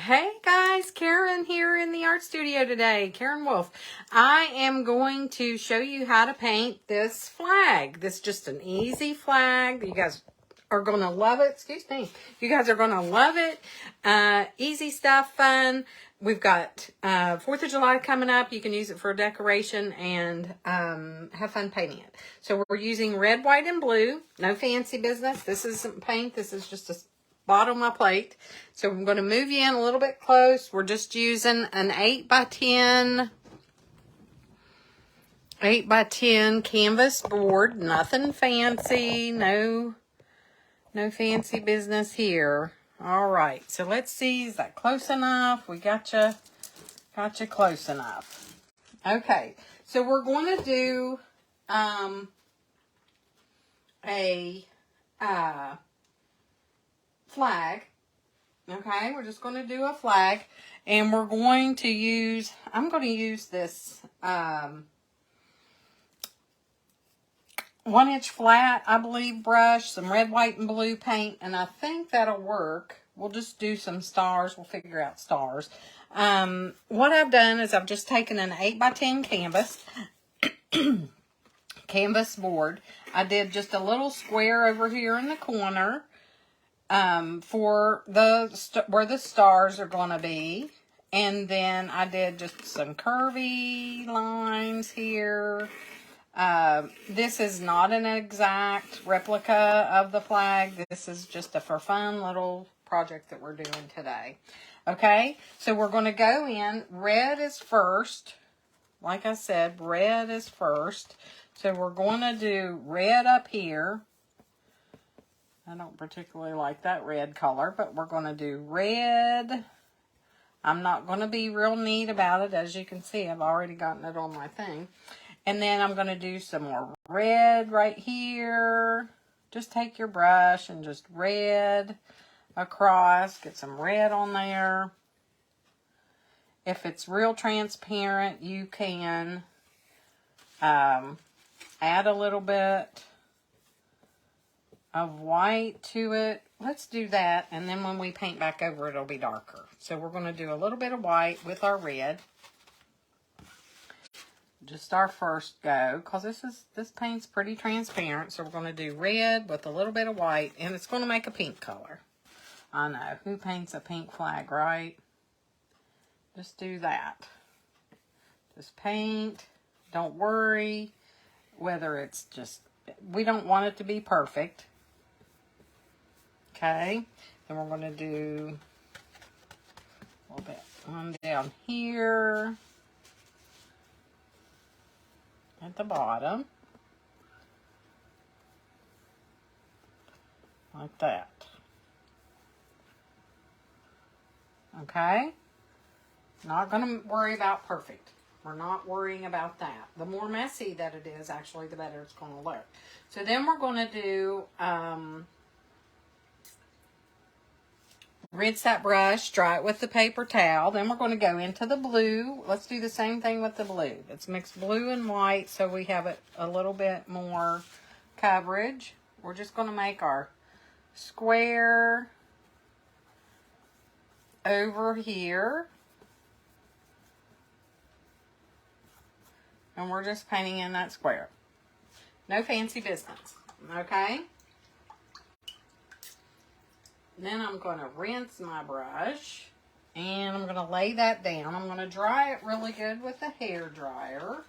Hey guys, Karen here in the art studio today, Karen Wolf. I am going to show you how to paint this flag. This is just an easy flag. You guys are going to love it. Excuse me. You guys are going to love it. Easy stuff, fun. We've got 4th of July coming up. You can use it for decoration and have fun painting it. So we're using red, white, and blue. No fancy business. This isn't paint. This is just a bottom of my plate. So I'm going to move you in a little bit close. We're just using an 8x10 canvas board. Nothing fancy. No fancy business here. All right. So let's see. Is that close enough? We got you close enough. Okay. So we're going to do a flag. Okay, we're just going to do a flag, and we're going to use, I'm going to use this 1-inch flat, I believe, brush, some red, white, and blue paint, and I think that'll work. We'll just do some stars. We'll figure out stars. What I've done is I've just taken an 8x10 canvas board. I did just a little square over here in the corner for where the stars are going to be, and then I did just some curvy lines here. This is not an exact replica of the flag. This is just a for fun little project that we're doing today. Okay, so we're going to go in. Red is first. Like I said, red is first. So we're going to do red up here. I don't particularly like that red color, but we're going to do red. I'm not going to be real neat about it. As you can see, I've already gotten it on my thing. And then I'm going to do some more red right here. Just take your brush and just red across. Get some red on there. If it's real transparent, you can add a little bit of white to it. Let's do that, and then when we paint back over, it'll be darker. So we're going to do a little bit of white with our red. Just our first go, because this paint's pretty transparent. So we're going to do red with a little bit of white, and it's going to make a pink color. I know, who paints a pink flag, right? Just do that. Just paint. Don't worry whether it's just, we don't want it to be perfect. Okay, then we're going to do a little bit on down here at the bottom, like that. Okay, not going to worry about perfect. We're not worrying about that. The more messy that it is, actually, the better it's going to look. So then we're going to do rinse that brush, dry it with the paper towel. Then we're going to go into the blue. Let's do the same thing with the blue. Let's mix blue and white so we have it a little bit more coverage. We're just going to make our square over here. And we're just painting in that square. No fancy business. Okay? Then I'm going to rinse my brush, and I'm going to lay that down. I'm going to dry it really good with a hair dryer.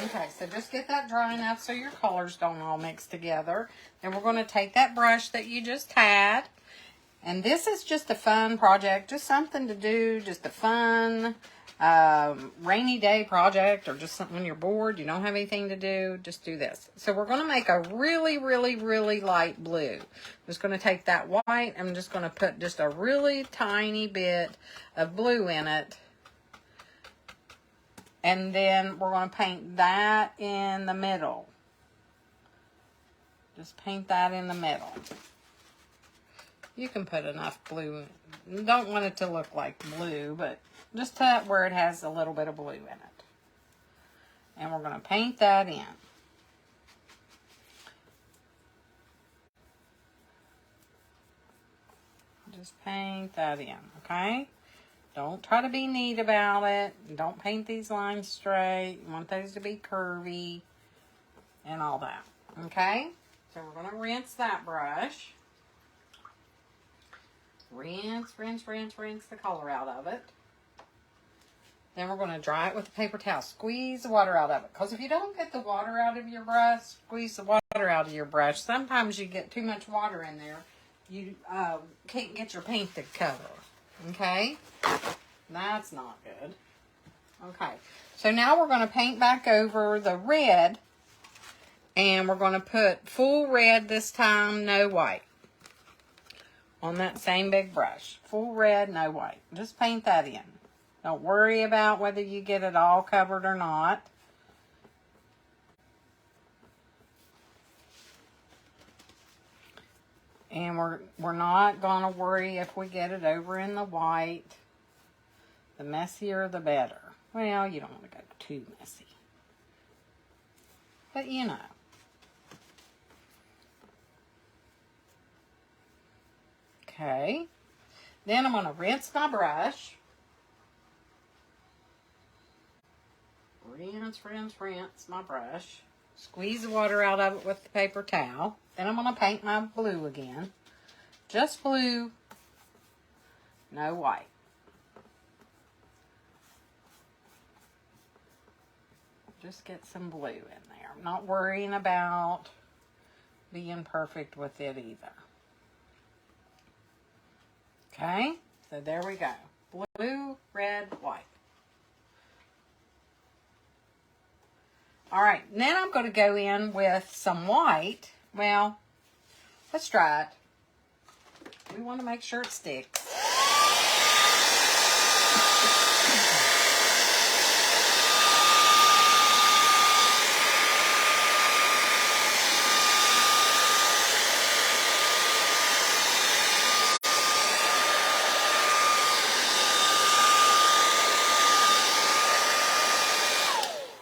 Okay, so just get that dry enough so your colors don't all mix together. Then we're going to take that brush that you just had. And this is just a fun project, just something to do, just a fun rainy day project, or just something when you're bored, you don't have anything to do, just do this. So we're going to make a really, really, really light blue. I'm just going to take that white, I'm just going to put just a really tiny bit of blue in it. And then we're going to paint that in the middle. Just paint that in the middle. You can put enough blue. Don't want it to look like blue, but just to where it has a little bit of blue in it. And we're going to paint that in. Just paint that in, okay? Don't try to be neat about it. Don't paint these lines straight. You want those to be curvy and all that, okay? So we're going to rinse that brush. Rinse the color out of it. Then we're going to dry it with a paper towel. Squeeze the water out of it. Because if you don't get the water out of your brush, squeeze the water out of your brush. Sometimes you get too much water in there. You can't get your paint to cover. Okay? That's not good. Okay. So now we're going to paint back over the red. And we're going to put full red this time, no white. On that same big brush. Full red, no white. Just paint that in. Don't worry about whether you get it all covered or not. And we're not going to worry if we get it over in the white. The messier, the better. Well, you don't want to go too messy. But you know. Okay. Then I'm going to rinse my brush. Rinse my brush. Squeeze the water out of it with the paper towel. Then I'm going to paint my blue again. Just blue, no white. Just get some blue in there. I'm not worrying about being perfect with it either. Okay, so there we go. Blue, red, white. All right, then I'm going to go in with some white. Well, let's try it. We want to make sure it sticks.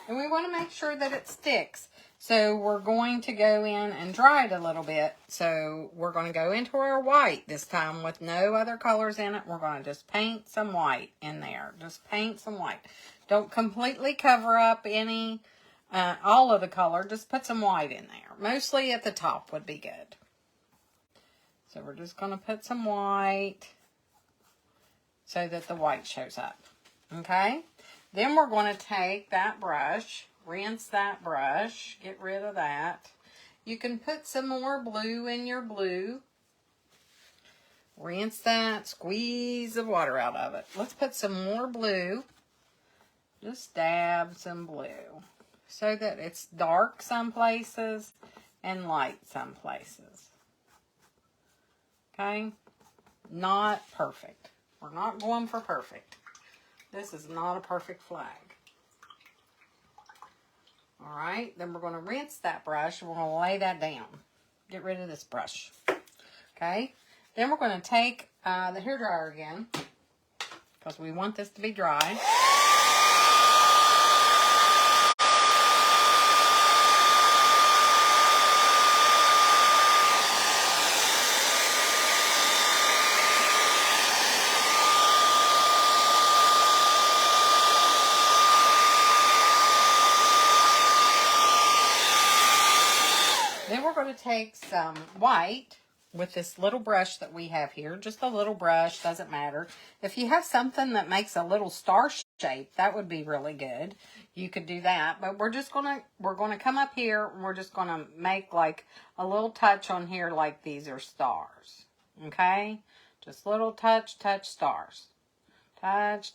And we want to make sure that it sticks. So we're going to go in and dry it a little bit. So we're going to go into our white this time with no other colors in it. We're going to just paint some white in there. Just paint some white. Don't completely cover up any, all of the color. Just put some white in there. Mostly at the top would be good. So we're just going to put some white so that the white shows up. Okay? Then we're going to take that brush, rinse that brush, get rid of that. You can put some more blue in your blue. Rinse that, squeeze the water out of it. Let's put some more blue. Just dab some blue so that it's dark some places and light some places. Okay? Not perfect. We're not going for perfect. This is not a perfect flag. All right, then we're going to rinse that brush. And we're going to lay that down. Get rid of this brush. Okay, then we're going to take the hairdryer again because we want this to be dry. Then we're going to take some white with this little brush that we have here. Just a little brush, doesn't matter. If you have something that makes a little star shape, that would be really good. You could do that. But we're going to come up here and we're just going to make like a little touch on here like these are stars. Okay? Just little touch stars. Touch.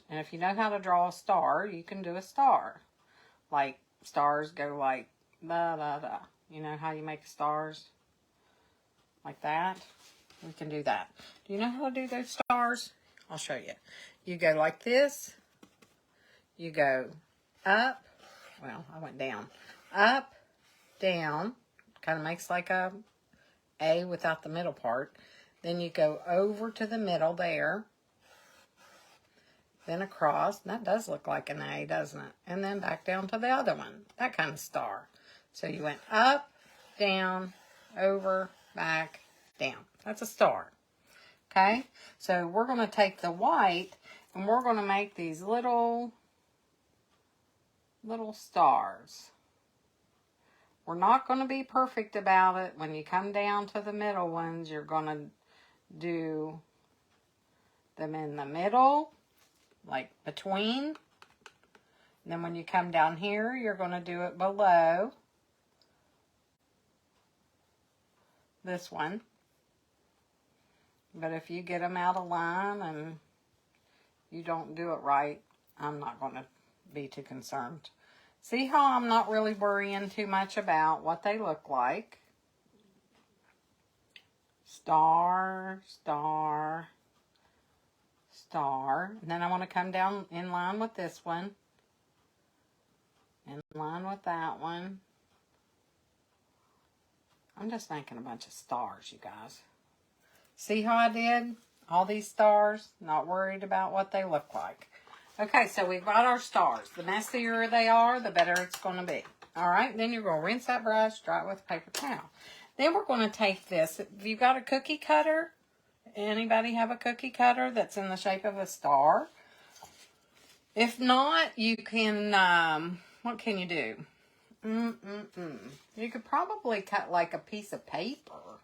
And if you know how to draw a star, you can do a star. Like stars go like da da da. You know how you make stars? Like that. We can do that. Do you know how to do those stars? I'll show you. You go like this. you go up, well, I went down, up, down, kind of makes like a without the middle part. Then you go over to the middle there, then across. That does look like an A, doesn't it? And then back down to the other one, that kind of star. So you went up, down, over, back, down. That's a star. Okay, so we're going to take the white and we're going to make these little stars. We're not going to be perfect about it. When you come down to the middle ones, you're going to do them in the middle, like between. And then when you come down here, you're going to do it below this one. But if you get them out of line and you don't do it right, I'm not going to be too concerned. See how I'm not really worrying too much about what they look like. Star, star, star. And then I want to come down in line with this one. In line with that one. I'm just making a bunch of stars, you guys. See how I did all these stars? Not worried about what they look like. Okay, so we've got our stars. The messier they are, the better it's going to be. All right, then you're going to rinse that brush, dry it with a paper towel. Then we're going to take this. If you've got a cookie cutter, anybody have a cookie cutter that's in the shape of a star? If not, you can, what can you do? You could probably cut like a piece of paper.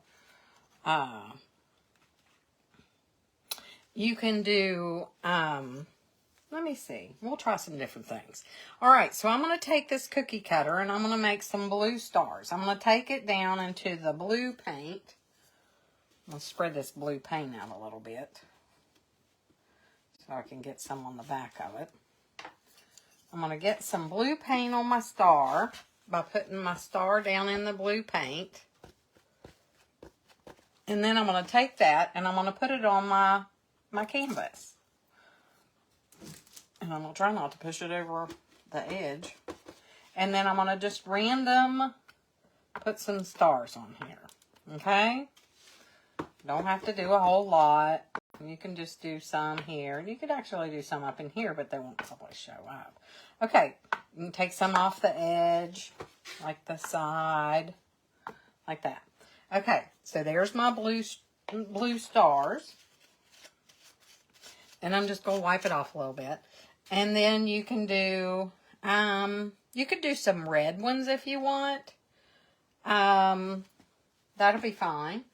You can do, let me see. We'll try some different things. All right, so I'm going to take this cookie cutter and I'm going to make some blue stars. I'm going to take it down into the blue paint. I'll spread this blue paint out a little bit so I can get some on the back of it. I'm going to get some blue paint on my star by putting my star down in the blue paint. And then I'm going to take that and I'm going to put it on my canvas. And I'm going to try not to push it over the edge. And then I'm going to just random put some stars on here. Okay? Don't have to do a whole lot. You can just do some here. You could actually do some up in here, but they won't probably show up. Okay. You can take some off the edge, like the side, like that. Okay. So there's my blue stars. And I'm just going to wipe it off a little bit. And then you can do, you could do some red ones if you want. That'll be fine.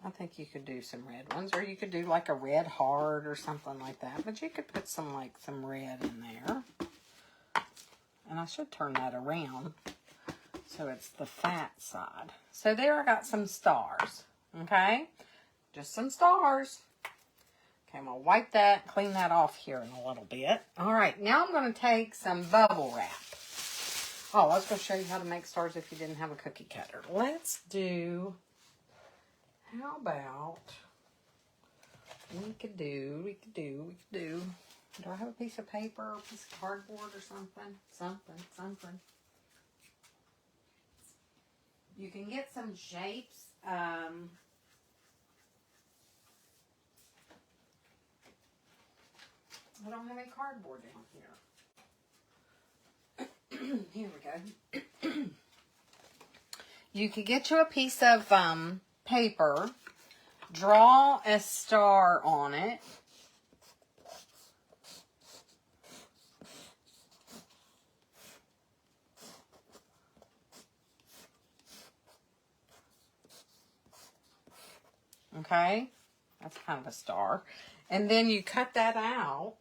I think you could do some red ones, or you could do like a red heart or something like that. But you could put some red in there. And I should turn that around so it's the fat side. So there I got some stars. Okay? Just some stars. Okay, I'm going to wipe that, clean that off here in a little bit. All right, now I'm going to take some bubble wrap. Oh, I was going to show you how to make stars if you didn't have a cookie cutter. Let's do, how about, we could do, do I have a piece of paper, a piece of cardboard or something? Something. You can get some shapes. I don't have any cardboard down here. Here we go. You could get you a piece of paper, draw a star on it. Okay, that's kind of a star. And then you cut that out.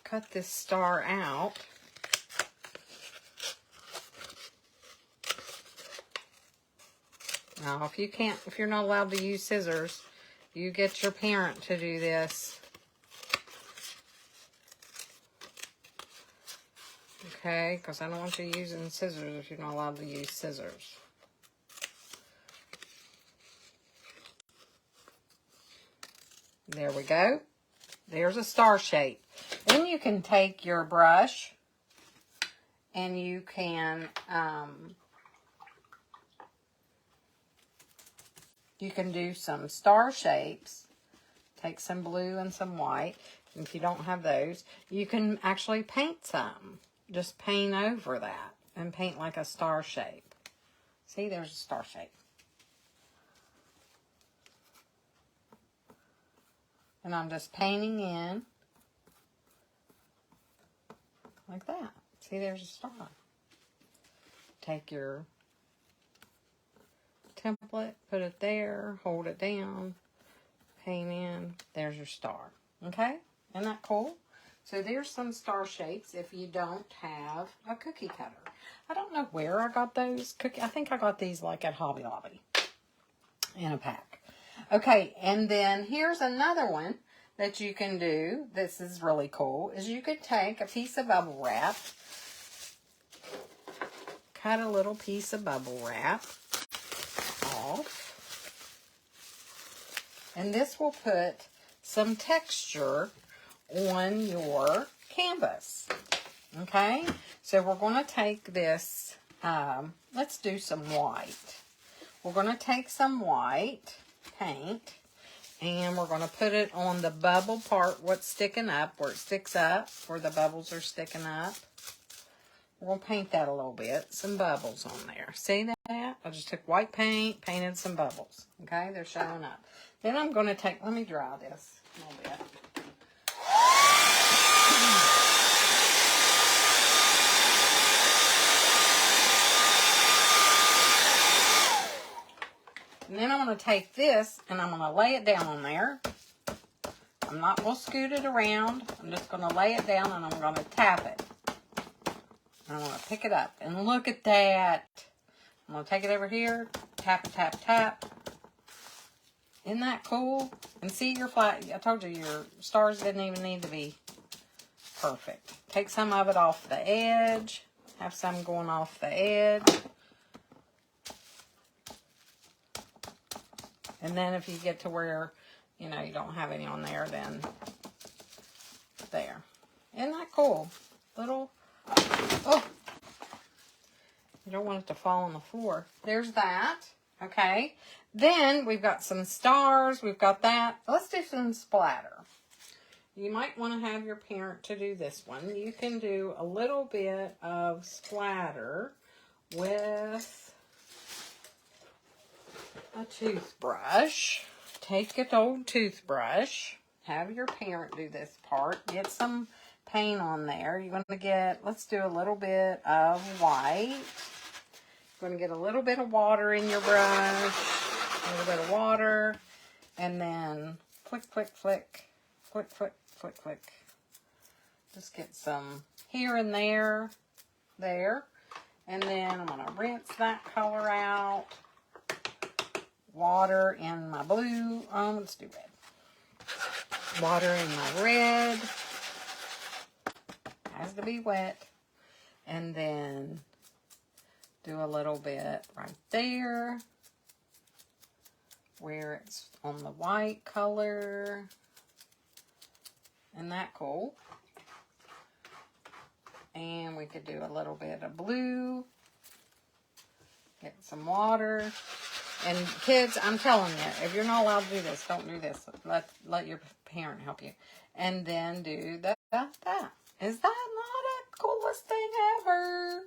Cut this star out. Now, if you're not allowed to use scissors, you get your parent to do this. Okay, because I don't want you using scissors if you're not allowed to use scissors. There we go. There's a star shape. Then you can take your brush and you can do some star shapes. Take some blue and some white. And if you don't have those, you can actually paint some. Just paint over that and paint like a star shape. See, there's a star shape. And I'm just painting in like that. See, there's a star. Take your template, put it there, hold it down, paint in. There's your star. Okay? Isn't that cool? So there's some star shapes if you don't have a cookie cutter. I don't know where I got those. I think I got these like at Hobby Lobby in a pack. Okay, and then here's another one that you can do. This is really cool. Is you could take a piece of bubble wrap, cut a little piece of bubble wrap off, and this will put some texture on your canvas. Okay, so we're going to take this, let's do some white. We're going to take some white paint and we're going to put it on the bubble part, what's sticking up, where it sticks up, where the bubbles are sticking up. We're going to paint that a little bit, some bubbles on there. See that? I just took white paint, painted some bubbles. Okay, they're showing up. Then I'm going to take, let me dry this a little bit. And then I'm going to take this and I'm going to lay it down on there. I'm not going to scoot it around. I'm just going to lay it down and I'm going to tap it. And I'm going to pick it up. And look at that. I'm going to take it over here. Tap, tap, tap. Isn't that cool? And see your flat. I told you your stars didn't even need to be perfect. Take some of it off the edge. Have some going off the edge. And then if you get to where, you know, you don't have any on there, then there. Isn't that cool? Little, oh, you don't want it to fall on the floor. There's that, okay? Then we've got some stars. We've got that. Let's do some splatter. You might want to have your parent to do this one. You can do a little bit of splatter with a toothbrush. Take an old toothbrush. Have your parent do this part. Get some paint on there. You're going to get, let's do a little bit of white. You're going to get a little bit of water in your brush. A little bit of water. And then flick, flick, flick. Flick, flick, flick, flick. Just get some here and there. There. And then I'm going to rinse that color out. Water in my blue. Let's do red. Water in my red. Has to be wet. And then do a little bit right there where it's on the white color. Isn't that cool? And we could do a little bit of blue. Get some water. And kids, I'm telling you, if you're not allowed to do this, don't do this. Let your parent help you. And then do that. Is that not the coolest thing ever?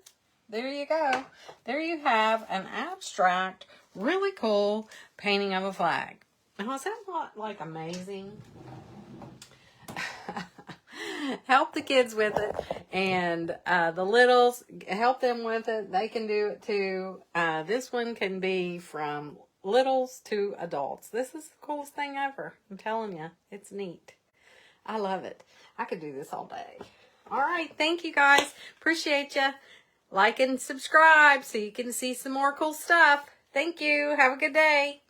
There you go. There you have an abstract, really cool painting of a flag. Now, is that not like amazing? Help the kids with it, and the littles, help them with it. They can do it too. This one can be from littles to adults. This is the coolest thing ever. I'm telling you, it's neat. I love it. I could do this all day. All right, thank you guys. Appreciate you. Like and subscribe so you can see some more cool stuff. Thank you. Have a good day.